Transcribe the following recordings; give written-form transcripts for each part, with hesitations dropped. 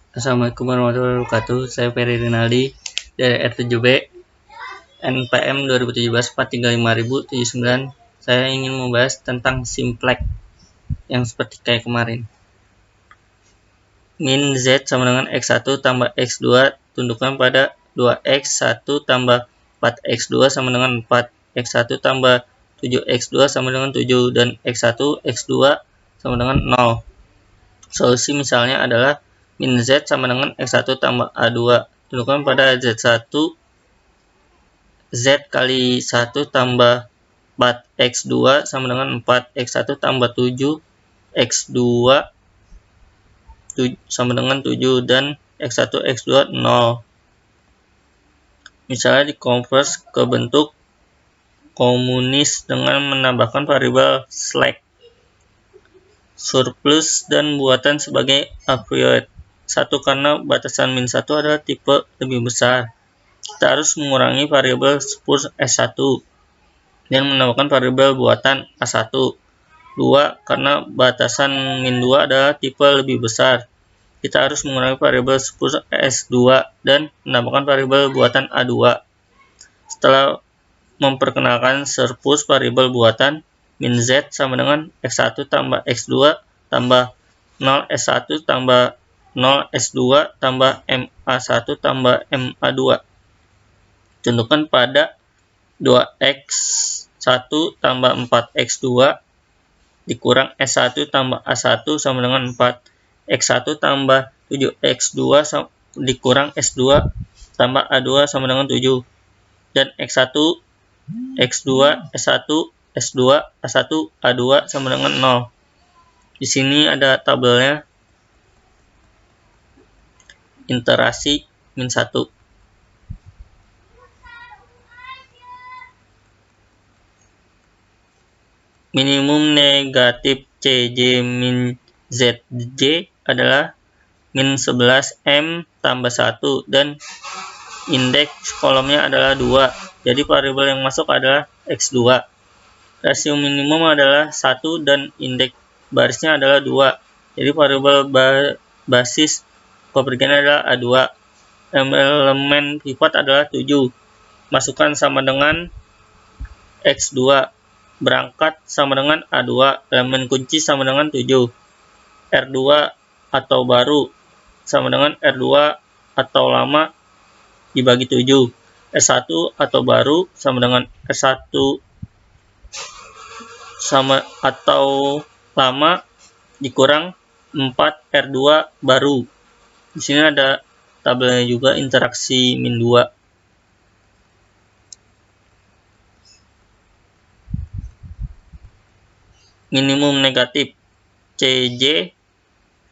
Assalamualaikum warahmatullahi wabarakatuh. Saya Ferry Rinaldi dari R7B NPM 2017 435.079. Saya ingin membahas tentang simplex yang seperti kayak kemarin. Min Z sama dengan X1 tambah X2 tundukkan pada 2X1 tambah 4X2 sama dengan 4. X1 tambah 7X2 sama dengan 7 dan X1 X2 sama dengan 0. Solusi misalnya adalah min Z sama dengan X1 tambah A2. Tundukkan pada Z1 Z kali 1 tambah 4X2 sama dengan 4. X1 tambah 7 X2 sama dengan 7 dan X1 X2 0. Misalnya dikonvers ke bentuk komunis dengan menambahkan variabel slack, surplus dan buatan sebagai a priori. 1 karena batasan min 1 adalah tipe lebih besar. Kita harus mengurangi variabel spurs S1 dan menambahkan variabel buatan A1. 2 karena batasan min 2 adalah tipe lebih besar. Kita harus mengurangi variabel spurs S2 dan menambahkan variabel buatan A2. Setelah memperkenalkan surplus variabel buatan, min Z sama dengan X1 tambah X2 tambah 0 S1 tambah 0 S2 tambah MA1 tambah MA2. Tundukkan pada 2X1 tambah 4X2 dikurang S1 tambah A1 sama dengan 4. X1 tambah 7X2 dikurang S2 tambah A2 sama dengan 7. Dan X1, X2, S1, S2, A1, A2 sama dengan 0. Di sini ada tabelnya. Iterasi min 1. Minimum negatif CJ min ZJ adalah min 11M tambah 1 dan indeks kolomnya adalah 2. Jadi variabel yang masuk adalah X2. Rasio minimum adalah 1 dan indeks barisnya adalah 2. Jadi variabel basis kepergian adalah A2. Elemen pivot adalah 7. Masukkan sama dengan X2. Berangkat sama dengan A2. Elemen kunci sama dengan 7. R2 atau baru sama dengan R2 atau lama dibagi 7. S1 atau baru sama dengan S1 sama atau lama dikurang 4 R2 baru. Di sini ada tabelnya juga interaksi min 2. Minimum negatif CJ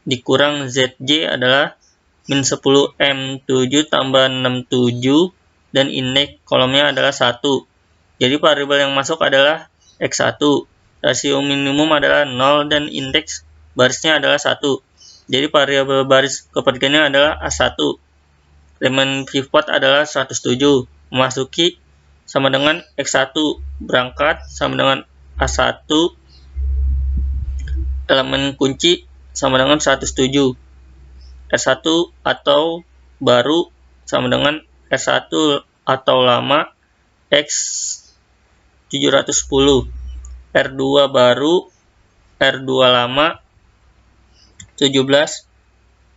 dikurang ZJ adalah min 10 M7 tambah 67 dan indeks kolomnya adalah 1. Jadi variabel yang masuk adalah X1. Rasio minimum adalah 0 dan indeks barisnya adalah 1. Jadi variabel baris kepergiannya adalah A1. Elemen pivot adalah 107. Memasuki sama dengan X1. Berangkat sama dengan A1. Elemen kunci sama dengan 107. S1 atau baru sama dengan S1 atau lama X 710. R2 baru, R2 lama 17,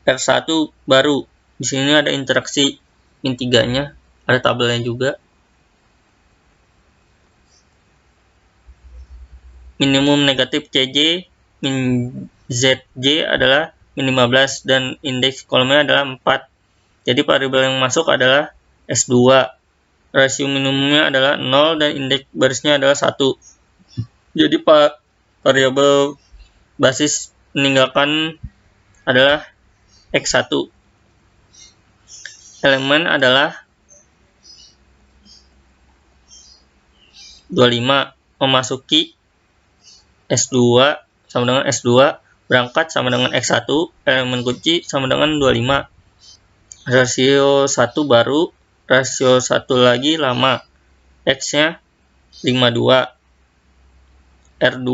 R1 baru. Di sini ada interaksi min 3-nya, ada tabelnya juga. Minimum negatif CJ min ZJ adalah min 15 dan indeks kolomnya adalah 4. Jadi variabel yang masuk adalah S2. Rasio minimumnya adalah 0 dan indeks barisnya adalah 1. Jadi variabel basis meninggalkan adalah X1. Elemen adalah 25. Memasuki S2 sama dengan S2, berangkat sama dengan X1, elemen kunci sama dengan 25. Rasio 1 baru, rasio 1 lagi lama, X-nya 52. R2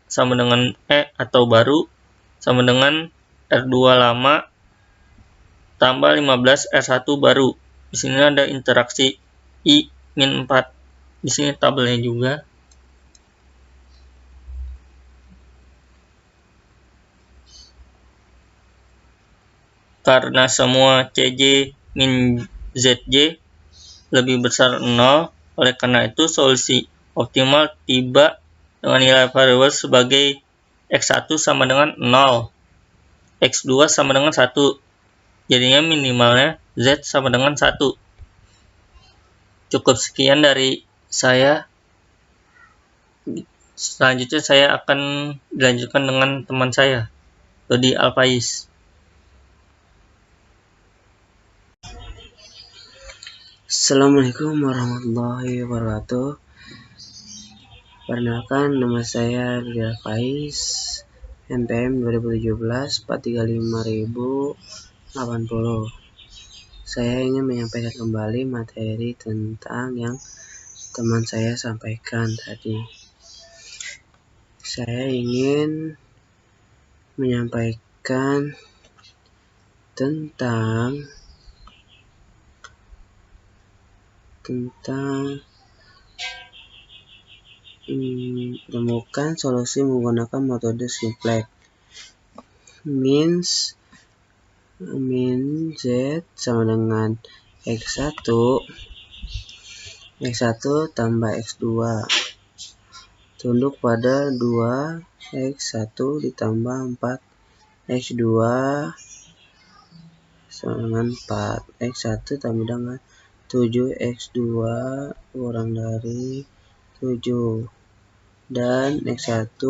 sama dengan atau baru sama dengan R2 lama tambah 15 R1 baru. Di sini ada interaksi I-4. Di sini tabelnya juga. Karena semua CJ min ZJ lebih besar 0, oleh karena itu solusi optimal tiba dengan nilai variabel sebagai X1 sama dengan 0, X2 sama dengan 1, jadinya minimalnya Z sama dengan 1. Cukup sekian dari saya. Selanjutnya saya akan dilanjutkan dengan teman saya, Dodi Alfaiz. Assalamualaikum warahmatullahi wabarakatuh. Perkenalkan, nama saya Dodi Alfaiz, NPM 2017 435080. Saya ingin menyampaikan kembali materi tentang yang teman saya sampaikan tadi. Saya ingin menyampaikan tentang temukan solusi menggunakan metode simplex. Min Z sama dengan X1 tambah X2 tunduk pada 2 X1 ditambah 4 X2 sama dengan 4 X1 tambah dengan 7 X2 kurang dari 7 dan X1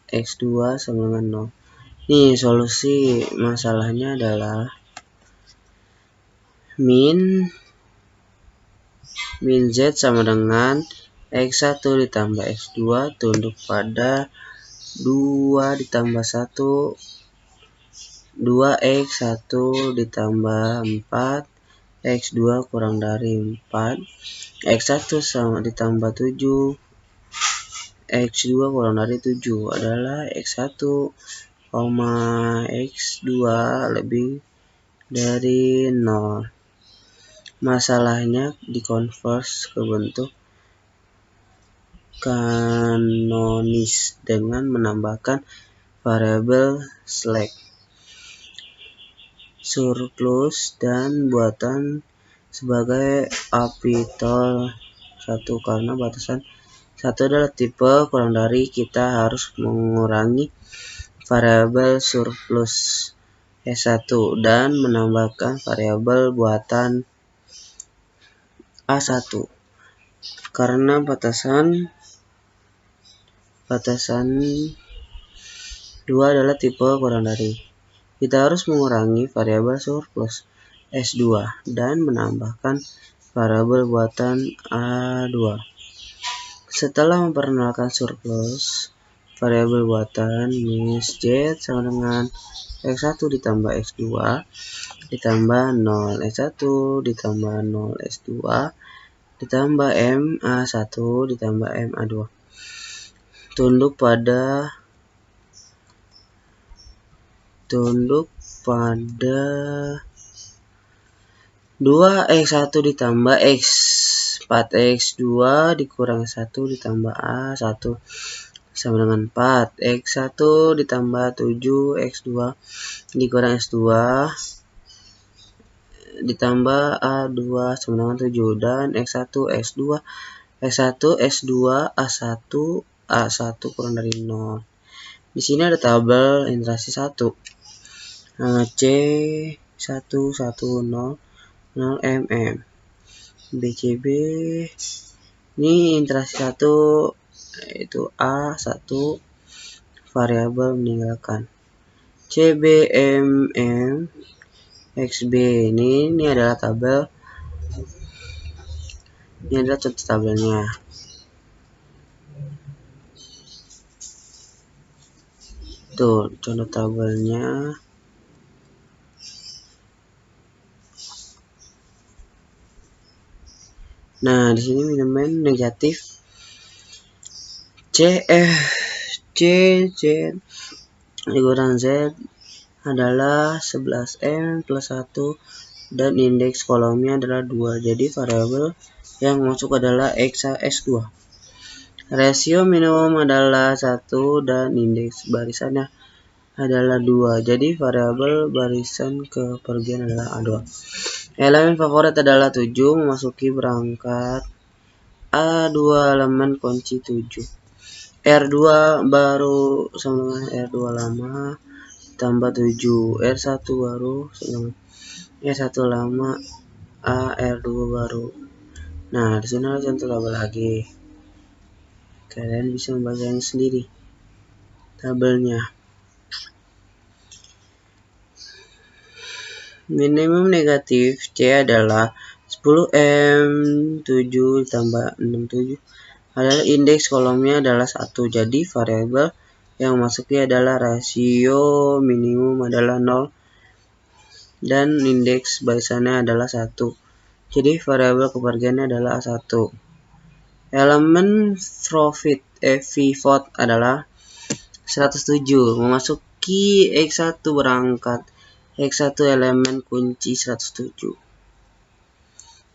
X2 sama dengan 0. Nih, solusi masalahnya adalah min Z sama dengan X1 ditambah X2 tunduk pada 2 ditambah 1 2X1 ditambah 4 X2 kurang dari 4 X1 sama ditambah 7 X2 kurang dari 7 adalah X1, X2 lebih dari 0. Masalahnya dikonvers ke bentuk kanonis dengan menambahkan variabel slack, surplus, dan buatan sebagai apitol 1 karena batasan 1 adalah tipe kurang dari. Kita harus mengurangi variabel surplus S1 dan menambahkan variabel buatan A1 karena batasan 2 adalah tipe kurang dari. Kita harus mengurangi variabel surplus S2 dan menambahkan variabel buatan A2. Setelah memperkenalkan surplus, variabel buatan min Z sama dengan X1 ditambah X2 ditambah 0 X1 ditambah 0 X2 ditambah M A1 ditambah M A2 tunduk pada 2X1 ditambah X 4X2 dikurang 1 ditambah A1 sama dengan 4 X1 ditambah 7X2 dikurang X2 ditambah A2 sama dengan 7 dan X1 X2 A1 kurang dari 0. Di sini ada tabel interaksi 1 C110 0 mm BCB. Ini interaksi 1 yaitu A1 variabel meninggalkan CBMM XB. Ini adalah tabel, ini adalah contoh tabelnya. Tuh, contoh tabelnya. Nah, di sini minuman negatif CZ dikurang Z adalah 11M plus 1 dan indeks kolomnya adalah 2. Jadi variabel yang masuk adalah X2. Rasio minimum adalah 1 dan indeks barisannya adalah 2. Jadi variabel barisan kepergian adalah A2. Elemen favorit adalah 7, memasuki berangkat A2 elemen kunci 7. R2 baru sama dengan R2 lama tambah 7. R1 baru sama R1 lama A R2 baru. Nah, di sini ada contoh tabel lagi. Kalian bisa membacanya sendiri tabelnya. Minimum negatif C adalah 10M 7 tambah 67 adalah indeks kolomnya adalah 1. Jadi variabel yang masuknya adalah rasio minimum adalah 0 dan indeks barisannya adalah 1. Jadi variabel kepergiannya adalah A1. Elemen pivot adalah 107, memasuki X1 berangkat X1 elemen kunci 107.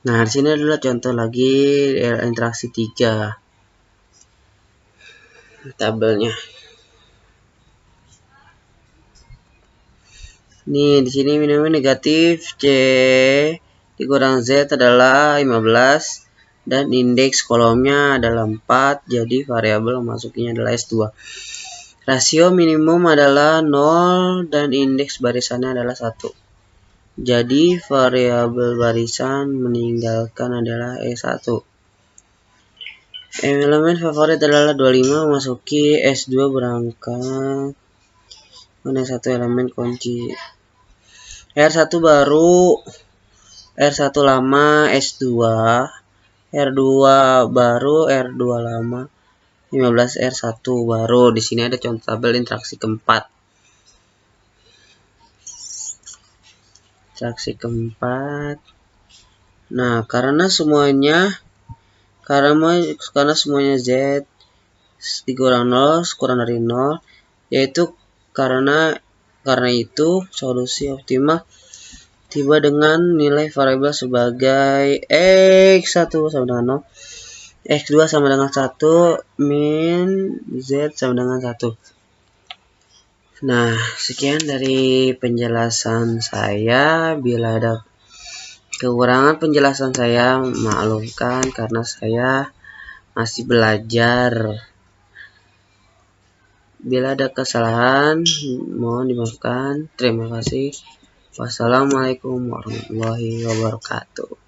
Nah, di sini adalah contoh lagi interaksi 3 tabelnya. Nih, di sini minimum negatif C dikurang Z adalah 15 dan indeks kolomnya adalah 4. Jadi variabel masuknya adalah S2. Rasio minimum adalah 0 dan indeks barisannya adalah 1. Jadi variabel barisan meninggalkan adalah E1. Elemen favorit adalah 25, memasuki S2 berangkat mana satu elemen kunci. R1 baru, R1 lama, S2, R2 baru, R2 lama, 15 R1 baru. Di sini ada contoh tabel interaksi keempat. Interaksi keempat. Nah, karena semuanya Z dikurang 0 kurang dari 0, yaitu karena itu solusi optimal tiba dengan nilai variabel sebagai X1 sama dengan 0, X2 sama dengan 1, min Z sama dengan 1. Nah, sekian dari penjelasan saya. Bila ada kekurangan penjelasan saya, maklumkan karena saya masih belajar. Bila ada kesalahan, mohon dimaafkan. Terima kasih. Wassalamualaikum warahmatullahi wabarakatuh.